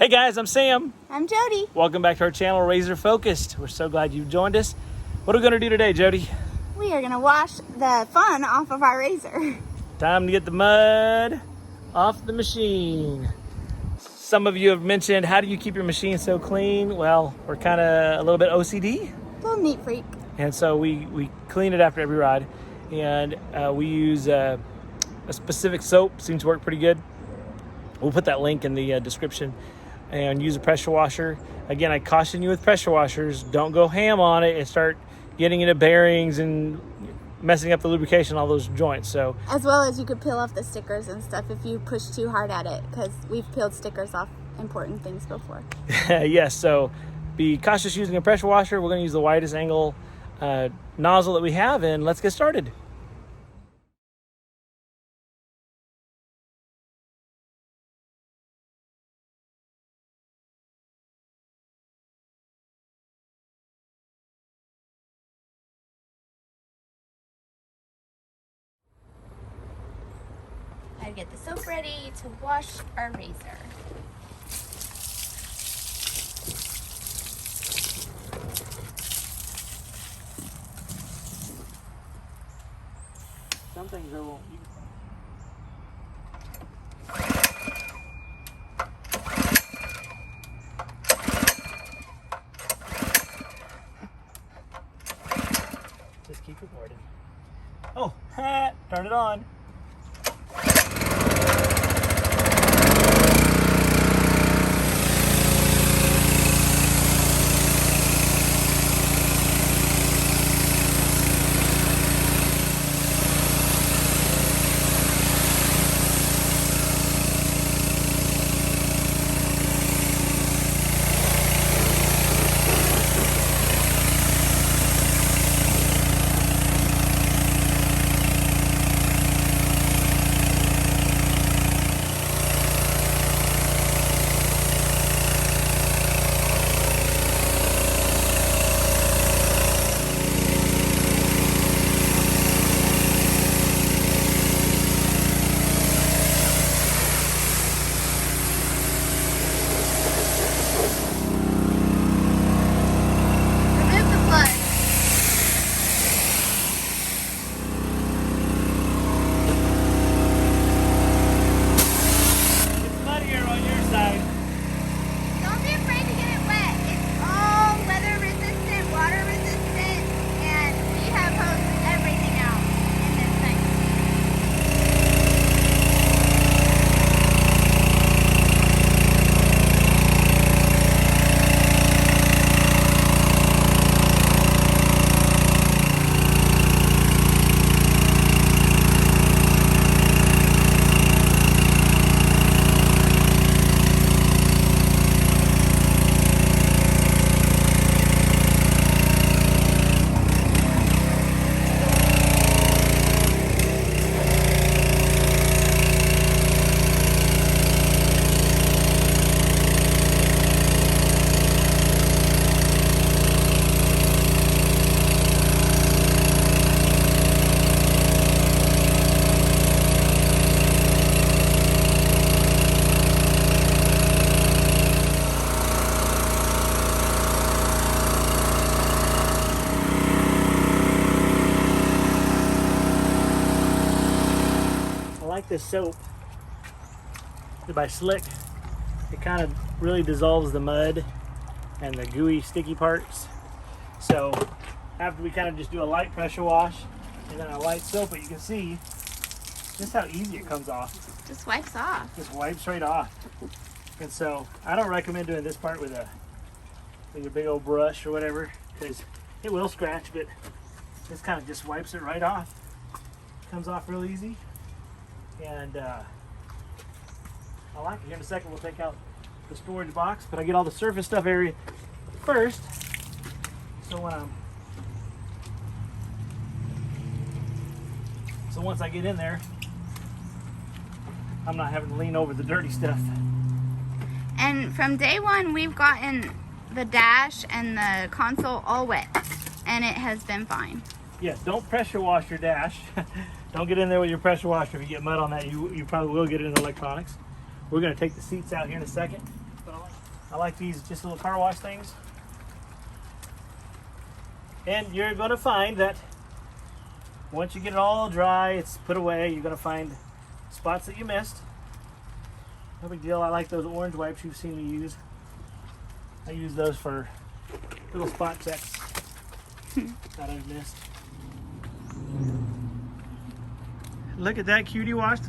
Hey guys, I'm Sam. I'm Jody. Welcome back to our channel, Razor Focused. We're so glad you joined us. What are we going to do today, Jody? We are going to wash the fun off of our razor. Time to get the mud off the machine. Some of you have mentioned, how do you keep your machine so clean? Well, we're kind of a little bit OCD. Little neat freak. And so we clean it after every ride. And we use a specific soap, seems to work pretty good. We'll put that link in the description. And use a pressure washer. Again, I caution you with pressure washers, don't go ham on it and start getting into bearings and messing up the lubrication, all those joints. So, as well as you could peel off the stickers and stuff if you push too hard at it, because we've peeled stickers off important things before. Yes, so be cautious using a pressure washer. We're going to use the widest angle nozzle that we have, and let's get started. I get the soap ready to wash our razor. Some things are won't. Just keep recording. Oh, turn it on. I like this soap by Slick. It kind of really dissolves the mud and the gooey sticky parts. So after we kind of just do a light pressure wash and then a light soap, but you can see just how easy it comes off. Just wipes off. Just wipes right off. And so I don't recommend doing this part with your big old brush or whatever, because it will scratch, but this kind of just wipes it right off. Comes off real easy. And I like it. Here in a second we'll take out the storage box, but I get all the surface stuff area first. So once I get in there, I'm not having to lean over the dirty stuff. And from day one, we've gotten the dash and the console all wet, and it has been fine. Yes, don't pressure wash your dash. Don't get in there with your pressure washer. If you get mud on that, you probably will get it in the electronics. We're going to take the seats out here in a second. I like these just little car wash things. And you're going to find that once you get it all dry, it's put away, you're going to find spots that you missed. No big deal. I like those orange wipes you've seen me use. I use those for little spot checks that I've missed. Look at that cutie wash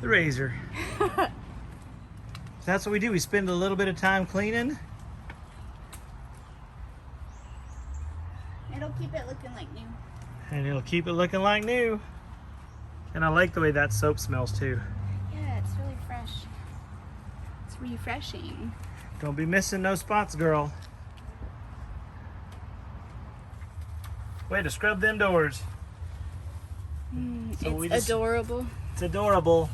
the razor. That's what we do. We spend a little bit of time cleaning. It'll keep it looking like new. And it'll keep it looking like new. And I like the way that soap smells too. Yeah, it's really fresh. It's refreshing. Don't be missing no spots, girl. Way to scrub them doors. It's adorable. It's adorable.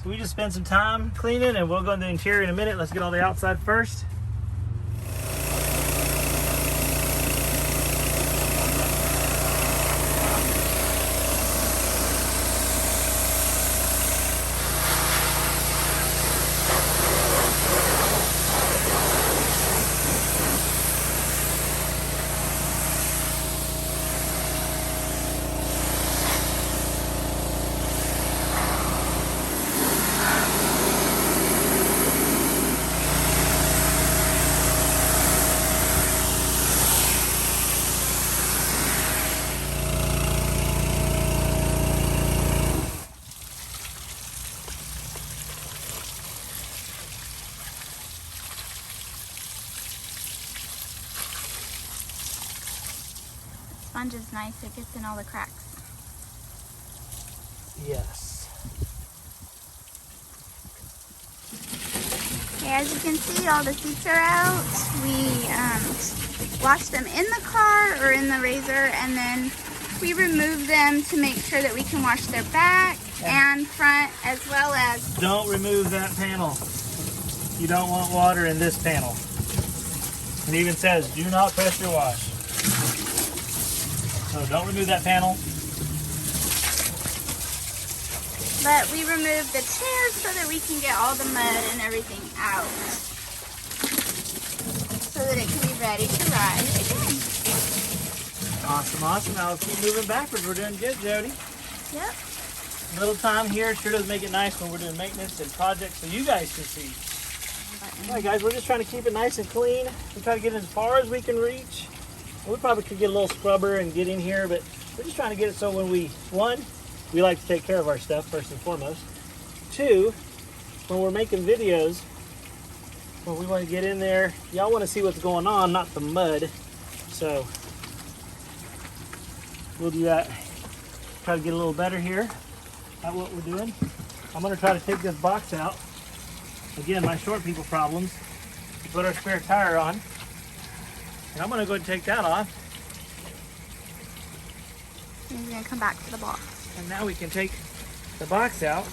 So we just spent some time cleaning, and we'll go into the interior in a minute. Let's get all the outside first. Sponge is nice. It gets in all the cracks. Yes. Okay, as you can see, all the seats are out. We wash them in the car or in the razor, and then we remove them to make sure that we can wash their back and front, as well as... Don't remove that panel. You don't want water in this panel. It even says, do not pressure wash. So don't remove that panel. But we remove the chairs so that we can get all the mud and everything out, so that it can be ready to ride again. Awesome, awesome. Now let's keep moving backwards. We're doing good, Jody. Yep. Little time here sure does make it nice when we're doing maintenance and projects so you guys can see. All right, guys, we're just trying to keep it nice and clean. We try to get as far as we can reach. We probably could get a little scrubber and get in here, but we're just trying to get it so when we like to take care of our stuff first and foremost. Two, when we're making videos, when we want to get in there, y'all want to see what's going on, not the mud. So we'll do that. Try to get a little better here at what we're doing. I'm going to try to take this box out. Again, my short people problems. Put our spare tire on. And I'm going to go ahead and take that off. And he's going to come back to the box. And now we can take the box out.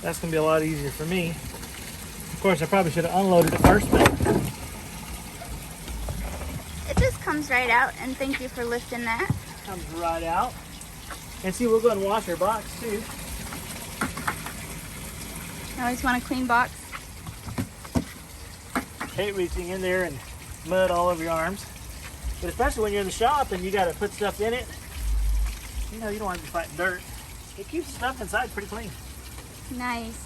That's going to be a lot easier for me. Of course, I probably should have unloaded it first, but it just comes right out, and thank you for lifting that. Comes right out. And see, we'll go ahead and wash our box too. I always want a clean box. Hate reaching in there and mud all over your arms. But especially when you're in the shop and you got to put stuff in it, you know, you don't want to be fighting dirt. It keeps the stuff inside pretty clean. Nice.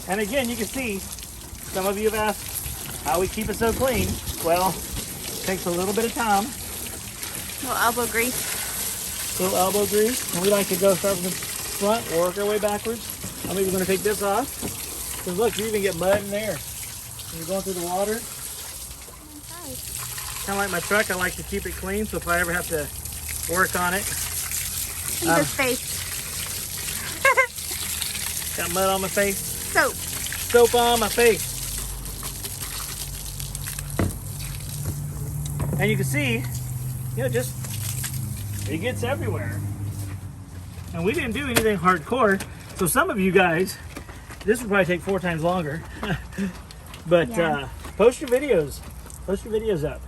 And again, you can see, some of you have asked how we keep it so clean. Well, it takes a little bit of time. A little elbow grease. Little elbow grease. And we like to go start from the front, work our way backwards. I'm even going to take this off. Because look, you even get mud in there. When you're going through the water. Kind of like my truck, I like to keep it clean, so if I ever have to work on it. Look at his face. Got mud on my face. Soap. Soap on my face. And you can see, you know, just, it gets everywhere. And we didn't do anything hardcore, so some of you guys, this would probably take 4 times longer. But Yeah. post your videos. Post your videos up.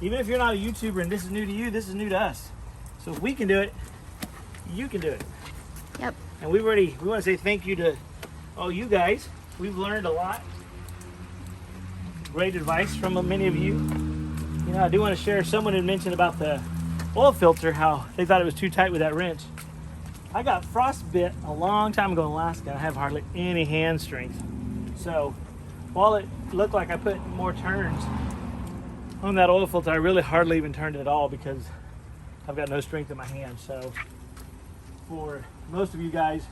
Even if you're not a YouTuber and this is new to you, this is new to us. So if we can do it, you can do it. Yep. And we want to say thank you to all you guys. We've learned a lot. great advice from many of you. You know, I do want to share, someone had mentioned about the oil filter, how they thought it was too tight with that wrench. I got frostbit a long time ago in Alaska. I have hardly any hand strength. So while it looked like I put more turns on that oil filter, I really hardly even turned it at all because I've got no strength in my hand. So for most of you guys,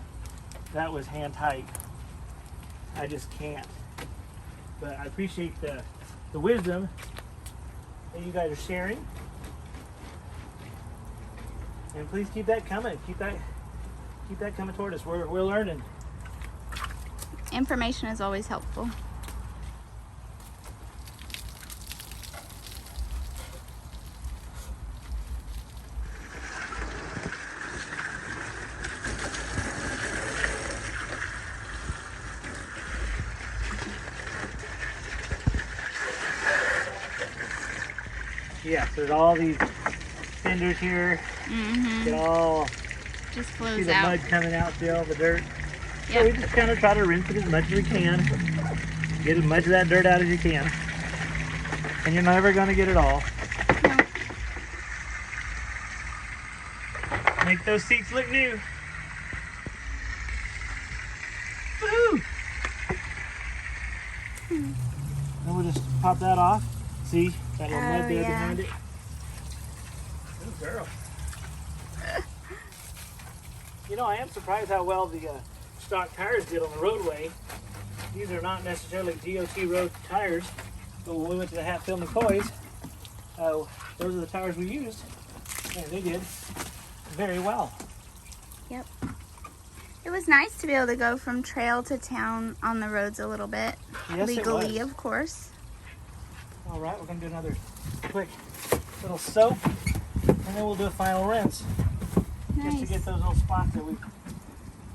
that was hand tight. I just can't. But I appreciate the wisdom that you guys are sharing. And please keep that coming. Keep that coming toward us. We're learning. Information is always helpful. Yeah, so there's all these fenders here. Mm-hmm. It all Just see flows the out. mud coming out still, the dirt. So Yep. we just kind of try to rinse it as much as we can. Get as much of that dirt out as you can. And you're never going to get it all. No. Make those seats look new. Woohoo! Then we'll just pop that off. See that little mud there behind it? Good girl. You know, I am surprised how well the stock tires did on the roadway. These are not necessarily DOT road tires, but when we went to the Hatfield McCoys, those are the tires we used, and they did very well. Yep. It was nice to be able to go from trail to town on the roads a little bit. Yes, Legally, it was. of course. All right, we're going to do another quick little soap, and then we'll do a final rinse. Just to Nice. get those little spots that we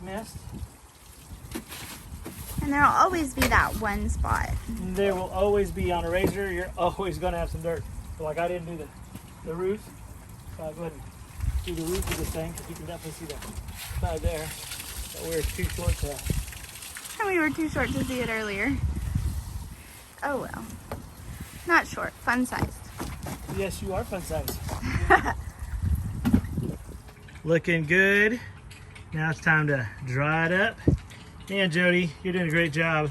missed. And there'll always be that one spot. There will always be, on a razor, you're always going to have some dirt. So like I didn't do the roof, so I'll go ahead and do the roof of this thing, because you can definitely see the side there. But we're too short to. And we were too short to see it earlier. Oh well. Not short, fun sized. Yes, you are fun size. Looking good. Now it's time to dry it up. Man, Jody, you're doing a great job.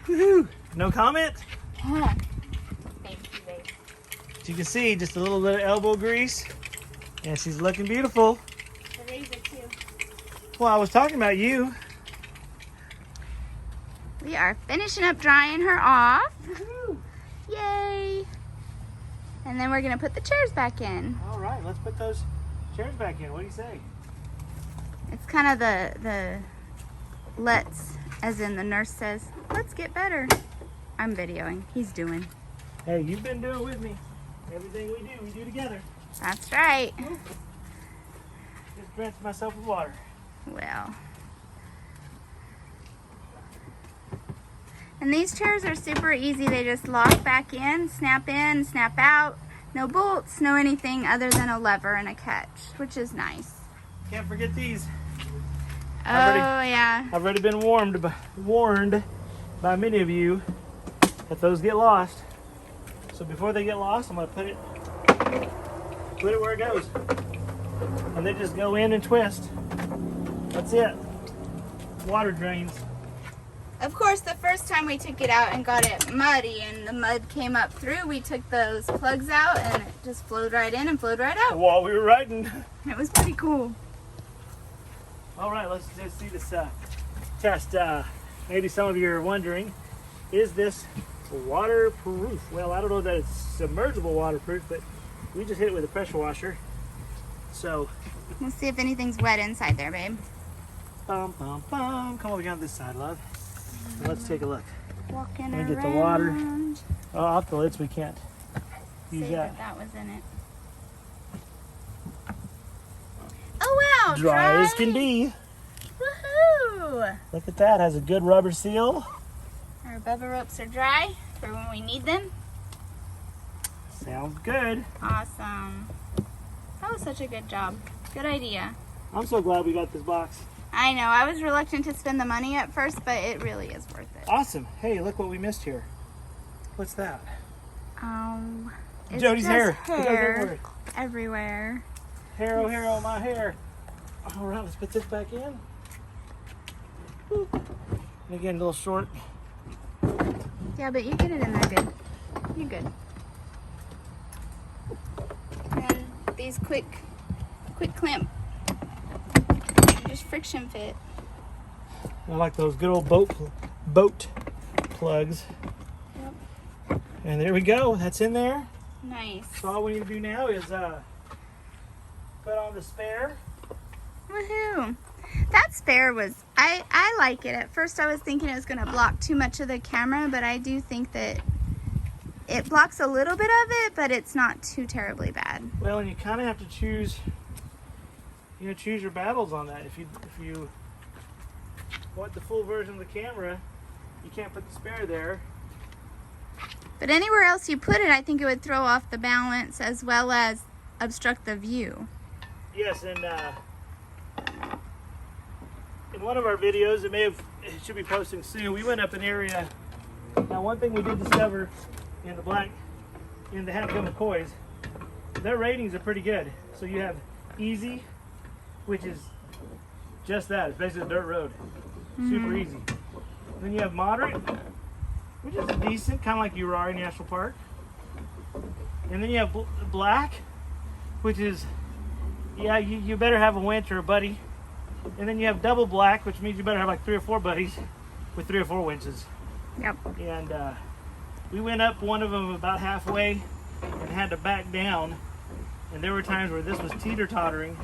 Woohoo! No comment? Thank you, babe. As you can see, just a little bit of elbow grease, and she's looking beautiful. The razor too. Well, I was talking about you. We are finishing up drying her off. Woohoo! Yay! And then we're gonna put the chairs back in. All right, let's put those chairs back in. What do you say? It's kind of the let's, as in the nurse says, let's get better. I'm videoing. He's doing. Hey, you've been doing with me. Everything we do together. That's right. Just rinsed myself with water. Well. And these chairs are super easy. They just lock back in, snap out. No bolts, no anything other than a lever and a catch, which is nice. Can't forget these. Oh, yeah. I've already been warned by many of you that those get lost. So before they get lost, I'm going to put it where it goes. And they just go in and twist. That's it. Water drains. Of course, the first time we took it out and got it muddy and the mud came up through, we took those plugs out and it just flowed right in and flowed right out. While we were riding. It was pretty cool. All right, let's just see this test. Maybe some of you are wondering, is this waterproof? Well, I don't know that it's submergible waterproof, but we just hit it with a pressure washer. So, Let's see if anything's wet inside there, babe. bum, bum, bum. Come over here on this side, love. Let's take a look. Walking Let around. me get the water. Oh, off the lids, we can't use See that. that was in it. Oh wow! Dry as can be. Woohoo! Look at that, has a good rubber seal. Our bubba ropes are dry for when we need them. Sounds good. Awesome. That was such a good job. Good idea. I'm so glad we got this box. I know. I was reluctant to spend the money at first, but it really is worth it. Awesome. Hey, look what we missed here. What's that? Oh, it's Jody's just hair. hair everywhere. Hair, oh hair, oh my hair. All right, let's put this back in. Woo. And again, a little short. Yeah, but you get it in there good. You're good. And these quick clamp, just friction fit. I like those good old boat plugs. Yep. And there we go. That's in there. Nice. So all we need to do now is put on the spare. Woohoo! That spare was, I like it. At first I was thinking it was going to block too much of the camera, but I do think that it blocks a little bit of it, but it's not too terribly bad. Well, and you kind of have to choose, choose your battles on that. If you want the full version of the camera, you can't put the spare there. But anywhere else you put it, I think it would throw off the balance as well as obstruct the view. Yes, and in one of our videos, it should be posting soon, we went up an area. Now, one thing we did discover in the handgun McCoys, their ratings are pretty good. So you have easy, which is just that. It's basically a dirt road. Super easy. Then you have moderate, which is decent, kind of like Urari National Park. And then you have black, which is, yeah, you better have a winch or a buddy. And then you have double black, which means you better have like 3 or 4 buddies with 3 or 4 winches. Yep. And we went up one of them about halfway and had to back down. And there were times where this was teeter-tottering.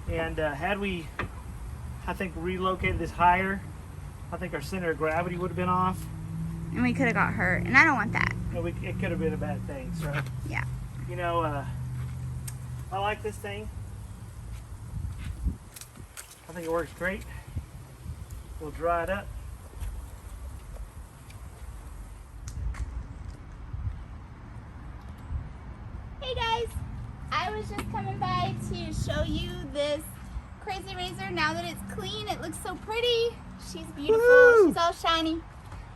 And had we, I think, relocated this higher, I think our center of gravity would have been off. And we could have got hurt, and I don't want that. And it could have been a bad thing. So, yeah. I like this thing. I think it works great. We'll dry it up. Hey guys, I was just coming by to show you this crazy razor. Now that it's clean, it looks so pretty. She's beautiful. Woo! She's all shiny.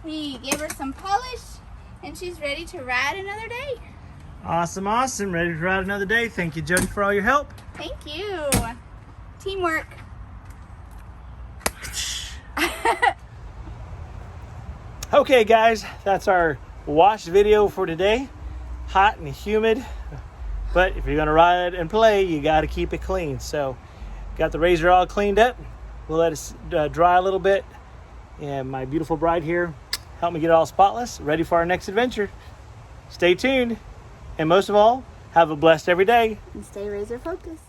We gave her some polish, and she's ready to ride another day. Awesome, awesome. Ready to ride another day. Thank you, Jody, for all your help. Thank you. Teamwork. Okay, guys, that's our wash video for today. Hot and humid, but if you're gonna ride and play, you got to keep it clean. So, got the razor all cleaned up. We'll let it dry a little bit, and my beautiful bride here helped me get it all spotless, ready for our next adventure. Stay tuned, and most of all, have a blessed every day. And stay razor focused.